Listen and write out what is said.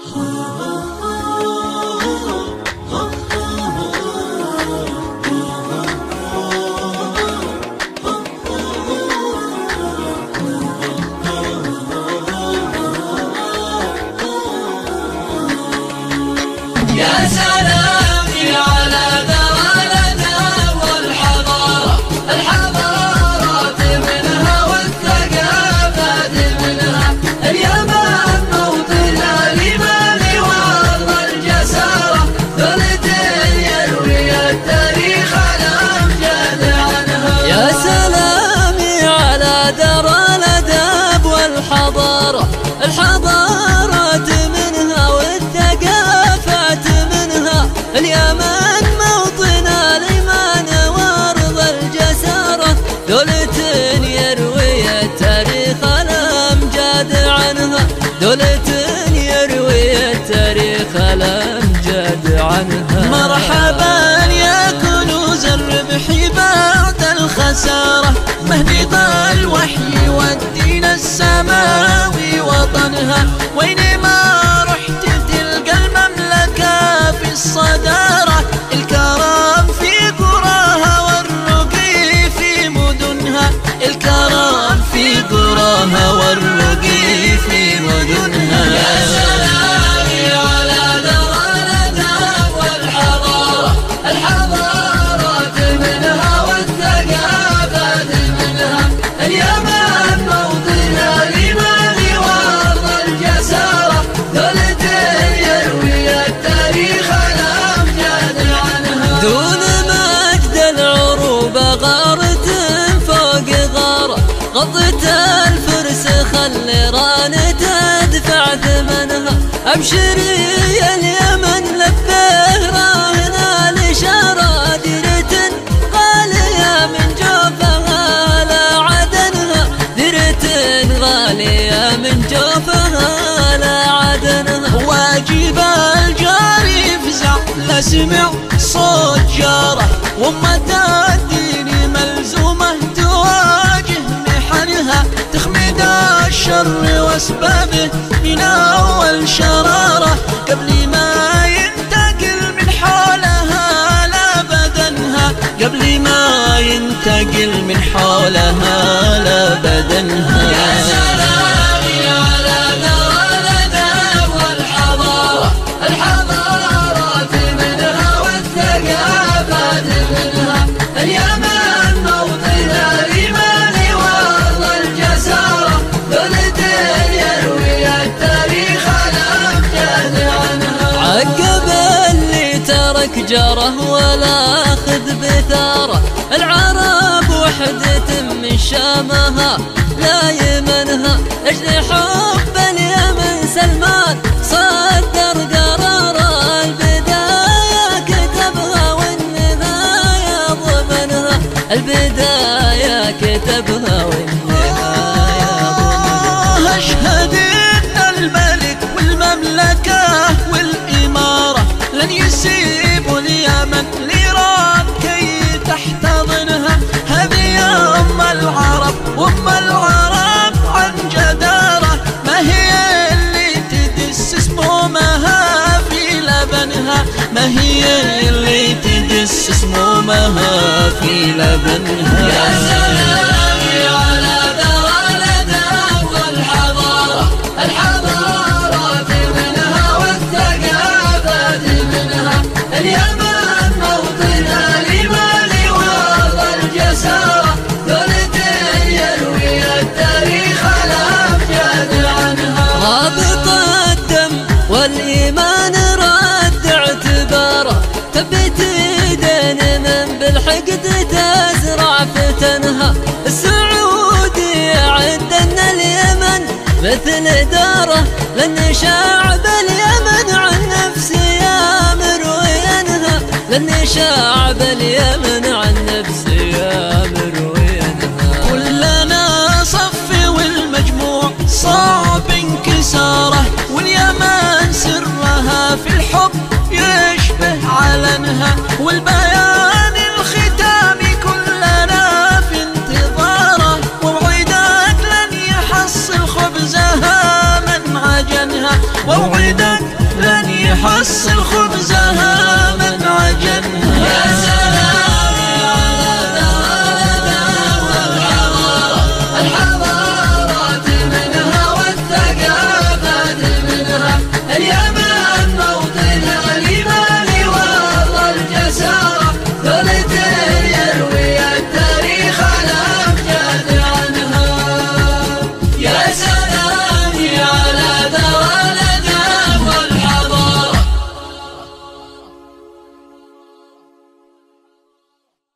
يا سلامي على ذرى الأدب والحضارة، الحضارات منها والثقافات منها، اليمن موطن الإيمان وأرض الجسارة، ثلث يروي التاريخ الأمجاد عنها. يا سلامي على ذرى الأدب والحضارة، الحضارات منها والثقافات منها، اليمن موطن الإيمان وأرض الجسارة، دولة يروي التاريخ الأمجاد عنها، دولة يروي التاريخ الأمجاد عنها. مرحبا يا كنوز الربح بعد الخسارة، مهبط الوحي والدين السماوي وطنها، وينما رحت تلقى المملكة في الصدارة، الكرم في قراها والرقي في مدنها، الكرم في قراها والرقي في مدنها. يا سلامي على ذرى الأدب والحضارة، الحضارات منها والثقافات منها، اليمن موطن الإيمان وأرض الجسارة، ثلث يروي التاريخ الأمجاد عنها. دون مجد العروبة غارة فوق غارة، غضت الفرس خلي ران تدفع ثمنها، أبشري يا اليمن لبيه راهنا الإشارة، ديرة غالية من جوفها لا عدنها، ديرة غالية من جوفها لا عدنها. واجب الجاري يفزع لا سمع صوت جاره، وأمة الدين ملزومة تواجه محنها، تخمد الشر واسبابه من أول شرارة، قبل ما ينتقل من حولها لا بدنها، قبل ما ينتقل من حولها لا بدنها. يا سلامي على ذرى الأدب والحضارة، الحضارات منها والثقافات منها، اليمن موطن الإيمان وأرض الجسارة، ثلث يروي التاريخ الأمجاد عنها. عقب اللي ترك جاره ولا أخذ بثاره، العرب وحدة من شامها لا يمنها، أجل حب اليمن سلمان صدر قراره، البداية كتبها والنهاية ضمنها، البداية كتبها والنهاية ضمنها. أشهد أن الملك والمملكة والإمارة لن يسيبوا اليمن لإيران كي تحتضنها، هذه أم العرب وأم العرب عن جدارة، ما هي اللي تدس سمومها في لبنها، ما هي اللي تدس سمومها في لبنها. يا سلامي على ذرى الأدب والحضارة، الحضارات منها والثقافات منها، اليمن موطن الإيمان وأرض الجسارة، ثلث يروي التاريخ الأمجاد عنها. رابط الدم والإيمان رد اعتباره، ثبت ايدين من بالحقد تزرع فتنها، السعودي عندنا اليمن مثل داره، لأن شعب اليمن عن نفسه يامر وينهى، لأن شعب اليمن عن نفسه يامر وينهى. كلنا صف والمجموع صعب انكساره، واليمن سرها في الحب يشبه علنها، والبيان الختامي كلنا في انتظاره، ووعدك لن يحصل خبزها من عجنها، ووعدك لن يحصل